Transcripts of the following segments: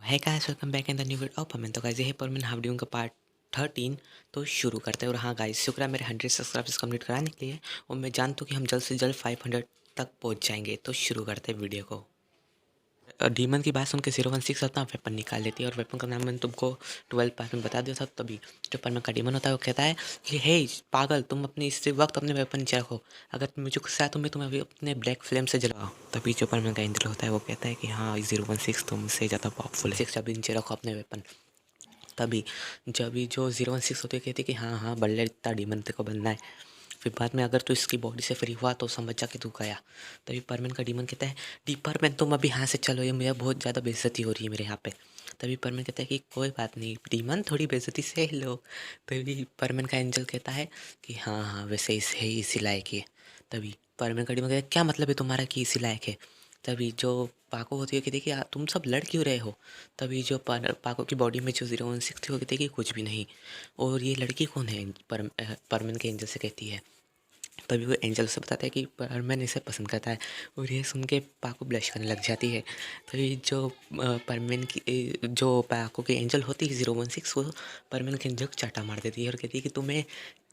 है guys, welcome back in the new video of परमिन। तो गाइस ये है परमिन हाफ ड्यून का पार्ट 13। तो शुरू करते हैं। और हाँ गाइस, शुक्र है मेरे 100 सब्सक्राइबर्स कंप्लीट कराने के लिए। और मैं जानता हूँ कि हम जल्द से जल्द 500 तक पहुँच जाएंगे। तो शुरू करते हैं वीडियो को। डीमन की बात सुन के 016 अपना वेपन निकाल लेती है। और वेपन का नाम मैंने तुमको 12 पार्ट में बता दिया था। तभी जो परमिन का डीमन होता है वो कहता है कि हे पागल, तुम अपने इससे वक्त अपने वेपन नीचे रखो। अगर मुझे गुस्सा है तो मैं तुम्हें अभी अपने ब्लैक फ्लेम से जलाओ। तभी जो परमिन का एंजल होता है वो कहता है कि हाँ 016 तुमसे ज़्यादा पावरफुल है, 6 अभी नीचे रखो अपने वेपन। तभी जब भी जो 016 होती है कहती है कि हाँ हाँ बल्ले, इतना डीमन तेरे को बनना है। फिर बाद में अगर तू इसकी बॉडी से फ्री हुआ तो समझ जा कि तू गया। तभी परमैन का डीमन कहता है डी परमैन तुम अभी यहाँ से चलो, ये मुझे बहुत ज़्यादा बेइज्जती हो रही है मेरे यहाँ पे। तभी परमैन कहता है कि कोई बात नहीं डीमन, थोड़ी बेइज्जती सह लो। तभी परमैन का एंजल कहता है कि हाँ हाँ वैसे इसे ही इसी लायक है। तभी परमैन का डीमन कहता है क्या मतलब है तुम्हारा कि इसी लायक है। तभी जो पाको होती है कि देखिए तुम सब लड़ क्यों रहे हो। तभी जो पाको की बॉडी में जो 016 थी वो कहती है कि कुछ भी नहीं। और ये लड़की कौन है, परमैन के एंजल से कहती है। तभी वो एंजल से बताता है कि परमैन इसे पसंद करता है। और ये सुन के पाको ब्लश करने लग जाती है। तभी जो परमैन की जो पाको की एंजल होती है 016, वो परमैन के एंजल को चाटा मार देती है और कहती है कि तुम्हें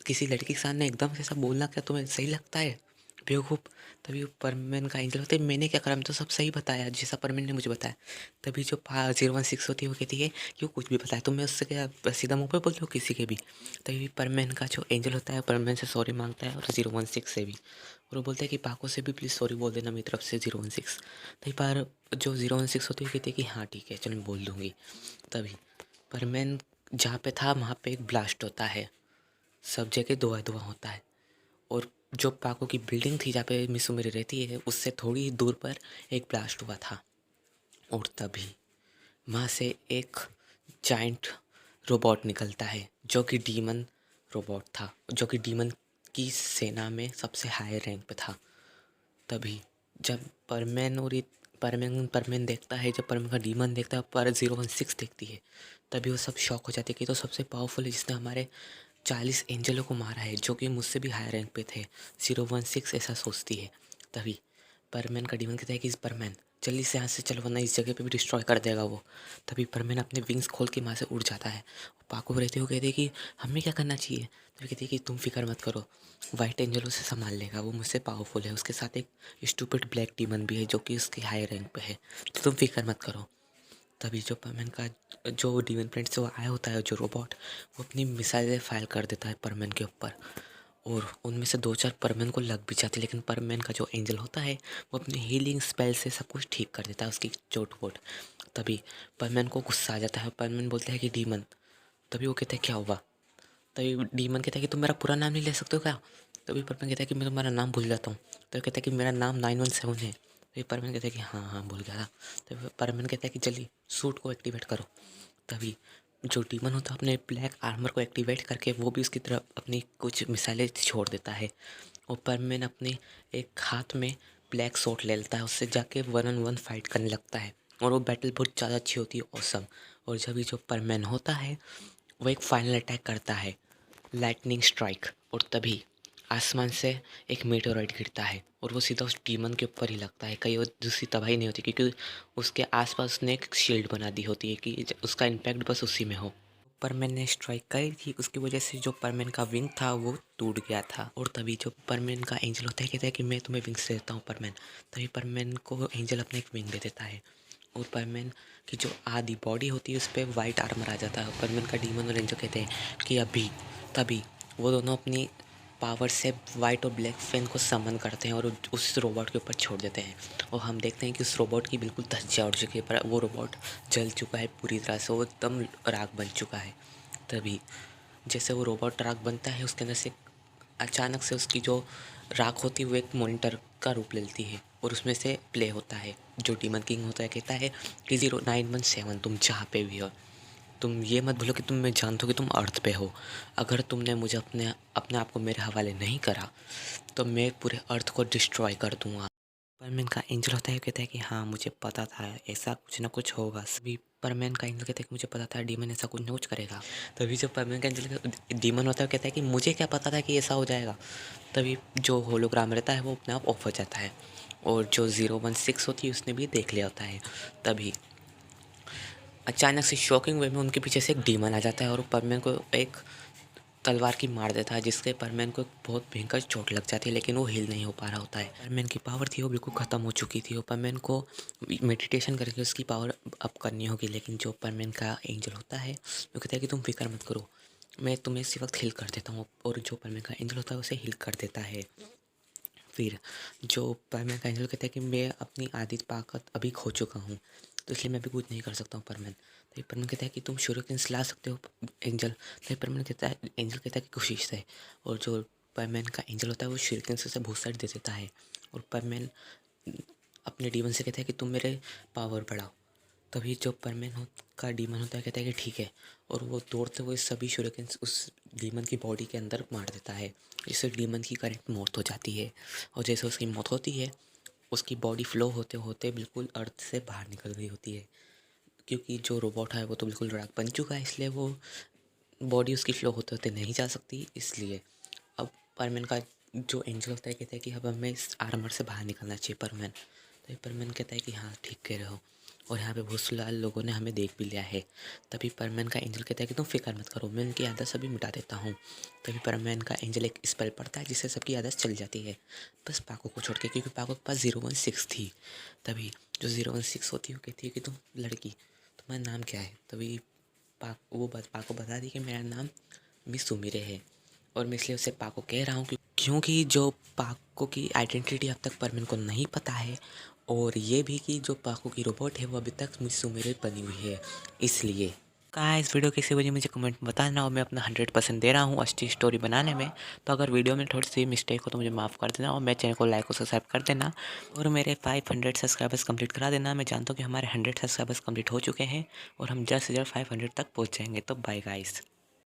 किसी लड़की के सामने एकदम से ऐसा बोलना क्या तुम्हें सही लगता है बेवकूफ़। तभी परमैन का एंजल होता है मैंने क्या करा, मैं तो सब सही बताया जैसा परमैन ने मुझे बताया। तभी जो 016 होती है वो कहती है कि वो कुछ भी बताया, तुम्हें उससे क्या सीधा मुँह पे बोल दो किसी के भी। तभी परमैन का जो एंजल होता है परमैन से सॉरी मांगता है और 016 से भी। और वो बोलता है कि पाको से भी प्लीज़ सॉरी बोल देना मेरी तरफ से 016। तभी पर जो 016 होती है कहती है कि हाँ ठीक है चलो मैं बोल दूँगी। तभी परमैन जहाँ पे था वहाँ पे एक ब्लास्ट होता है, सब जगह धुआं धुआं होता है। और जो पाको की बिल्डिंग थी जहाँ पे मिसू मेरी रहती है उससे थोड़ी ही दूर पर एक ब्लास्ट हुआ था। और तभी वहाँ से एक जाइंट रोबोट निकलता है जो कि डीमन रोबोट था, जो कि डीमन की सेना में सबसे हाई रैंक पे था। तभी जब परमैन और परमैन परमैन देखता है, जब परमैन का डीमन देखता है पर 016 देखती है, तभी वो सब शॉक हो जाते हैं कि तो सबसे पावरफुल है जिसने हमारे 40 एंजलों को मारा है, जो कि मुझसे भी हाई रैंक पे थे। 016 ऐसा सोचती है। तभी परमैन का डीमन कहता है कि इस परमैन जल्दी से यहाँ से चलो वरना इस जगह पे भी डिस्ट्रॉय कर देगा वो। तभी परमैन अपने विंग्स खोल के वहाँ से उड़ जाता है। पाको रहते हुए कहते हैं कि हमें क्या करना चाहिए। तभी कहती है कि तुम फिक्र मत करो, वाइट एंजल उसे संभाल लेगा, वो मुझसे पावरफुल है। उसके साथ एक स्टूपिड ब्लैक डीमन भी है जो कि उसकी हाई रैंक पे है, तो तुम फिक्र मत करो। तभी जो परमैन का जो डीमन प्रिंट से वो आया होता है जो रोबोट, वो अपनी मिसाइलें फायर कर देता है परमैन के ऊपर। और उनमें से 2-4 परमैन को लग भी जाती है, लेकिन परमैन का जो एंजल होता है वो अपने हीलिंग स्पेल से सब कुछ ठीक कर देता है, उसकी चोट वोट। तभी परमैन को गुस्सा आ जाता है। परमैन बोलता है कि डीमन। तभी वो कहता है क्या हुआ। तभी डीमन कहता है कि तुम मेरा पूरा नाम नहीं ले सकते हो क्या। तभी परमैन कहता है कि मैं तुम्हारा नाम भूल जाता हूँ। तो कहता है कि मेरा नाम 917 है। तभी परमैन कहता है कि हाँ हाँ भूल गया था। तभी परमैन कहता है कि जल्दी सूट को एक्टिवेट करो। तभी जो डीमन होता है अपने ब्लैक आर्मर को एक्टिवेट करके वो भी उसकी तरफ अपनी कुछ मिसाइलें छोड़ देता है। और परमैन अपने एक हाथ में ब्लैक शॉट ले लेता है, उससे जाके 1-on-1 फाइट करने लगता है। और वो बैटल बहुत ज़्यादा अच्छी होती है, ऑसम। और जब ये जो परमैन होता है वो एक फाइनल अटैक करता है, लाइटनिंग स्ट्राइक। और तभी आसमान से एक मेटेओराइट गिरता है और वो सीधा उस डीमन के ऊपर ही लगता है, कहीं और दूसरी तबाही नहीं होती क्योंकि उसके आसपास उसने एक शील्ड बना दी होती है कि उसका इम्पैक्ट बस उसी में हो। परमैन ने स्ट्राइक करी थी, उसकी वजह से जो परमैन का विंग था वो टूट गया था। और तभी जो परमैन का एंजल होता है कहता है कि मैं तुम्हें विंग्स देता हूँ परमैन। तभी परमैन को एंजल अपने एक विंग दे देता है। और परमैन की जो आधी बॉडी होती है उस पर वाइट आर्मर आ जाता है। परमैन का डीमन और एंजल कहते हैं कि अभी। तभी वो दोनों अपनी पावर से वाइट और ब्लैक फैन को समन करते हैं और उस रोबोट के ऊपर छोड़ देते हैं। और हम देखते हैं कि उस रोबोट की बिल्कुल धज्जियाँ उड़ चुकी है, पर वो रोबोट जल चुका है पूरी तरह से, वो एकदम राख बन चुका है। तभी जैसे वो रोबोट राख बनता है उसके अंदर से अचानक से उसकी जो राख होती है वो एक मॉनिटर का रूप ले लेती है और उसमें से प्ले होता है। जो डीमन किंग होता है कहता है कि 0917 तुम जहाँ पे भी हो, तुम ये मत भूलो कि तुम मैं जानता हूँ कि तुम अर्थ पे हो। अगर तुमने मुझे अपने अपने आप को मेरे हवाले नहीं करा तो मैं पूरे अर्थ को डिस्ट्रॉय कर दूंगा। परमैन का एंजल होता है कहता है कि हाँ मुझे पता था ऐसा कुछ ना कुछ होगा। सभी परमैन का एंजल कहता है कि मुझे पता था डीमन ऐसा कुछ ना कुछ करेगा। तभी जो परमैन का एंजल डीमन होता है कहता है कि मुझे क्या पता था कि ऐसा हो जाएगा। तभी जो होलोग्राम रहता है वो अपने आप ऑफ हो जाता है और जो 016 होती है उसने भी देख लिया होता है। तभी अचानक से शॉकिंग वे में उनके पीछे से एक डीमन आ जाता है और परमैन को एक तलवार की मार देता है, जिससे परमैन को बहुत भयंकर चोट लग जाती है, लेकिन वो हील नहीं हो पा रहा होता है। परमैन की पावर थी वो बिल्कुल ख़त्म हो चुकी थी और परमैन को मेडिटेशन करके उसकी पावर अप करनी होगी। लेकिन जो परमैन का एंजल होता है वो कहता है कि तुम फिक्र मत करो, मैं तुम्हें इसी वक्त हील कर देता हूँ। और जो परमैन का एंजल होता है उसे हील कर देता है। फिर जो परमैन का एंजल कहता है कि मैं अपनी आधी ताकत अभी खो चुका हूँ, तो इसलिए मैं अभी कुछ नहीं कर सकता हूँ परमैन। तो परमैन कहता है कि तुम शूरकेंस ला सकते हो एंजल। तो परमैन कहता है, एंजल कहता है कि कोशिश से। और जो परमैन का एंजल होता है वो शूरकेंस से बहुत सारी दे देता है। और परमैन अपने डीमन से कहता है कि तुम मेरे पावर बढ़ाओ। तभी जो परमैन का डीमन होता है कहता है कि ठीक है, और वो दौड़ते हुए सभी शूरकेंस उस डीमन की बॉडी के अंदर मार देता है, जिससे डीमन की करेक्ट मौत हो जाती है। और जैसे उसकी मौत होती है, उसकी बॉडी फ्लो होते होते बिल्कुल अर्थ से बाहर निकल गई होती है, क्योंकि जो रोबोट है वो तो बिल्कुल राख बन चुका है, इसलिए वो बॉडी उसकी फ्लो होते होते नहीं जा सकती। इसलिए अब परमैन का जो एंजल होता है कहता है कि अब हमें इस आर्मर से बाहर निकलना चाहिए परमैन। तो परमैन कहता है कि हाँ ठीक कह रहे हो, और यहाँ पे बहुत सारे लोगों ने हमें देख भी लिया है। तभी परमैन का एंजल कहता है कि तुम फिक्र मत करो, मैं उनकी आदत सभी मिटा देता हूँ। तभी परमैन का एंजल एक स्पेल पड़ता है जिससे सबकी आदत चल जाती है, बस पाको को छोड़ के, क्योंकि पाको के पास 016 थी। तभी जो 016 होती है वो कहती है कि तुम लड़की, तुम्हारा नाम क्या है। तभी पाको बता दी कि मेरा नाम मिस सुमिरे है, और मैं इसलिए उसे पाको कह रहा हूँ क्योंकि जो पाको की आइडेंटिटी अब तक परमैन को नहीं पता है, और ये भी कि जो पाको की रोबोट है वो अभी तक मिस सुमिरे बनी हुई है। इसलिए इस वीडियो कैसी बनी मुझे कमेंट में बताना, और मैं अपना 100% दे रहा हूँ अच्छी स्टोरी बनाने में। तो अगर वीडियो में थोड़ी सी मिस्टेक हो तो मुझे माफ़ कर देना, और मेरे चैनल को लाइक और सब्सक्राइब कर देना, और मेरे 500 सब्सक्राइबर्स कंप्लीट करा देना। मैं जानता हूँ कि हमारे 100 सब्सक्राइबर्स कंप्लीट हो चुके हैं और हम जल्द से जल्द 500 तक पहुँच जाएंगे। तो बाय गाइस।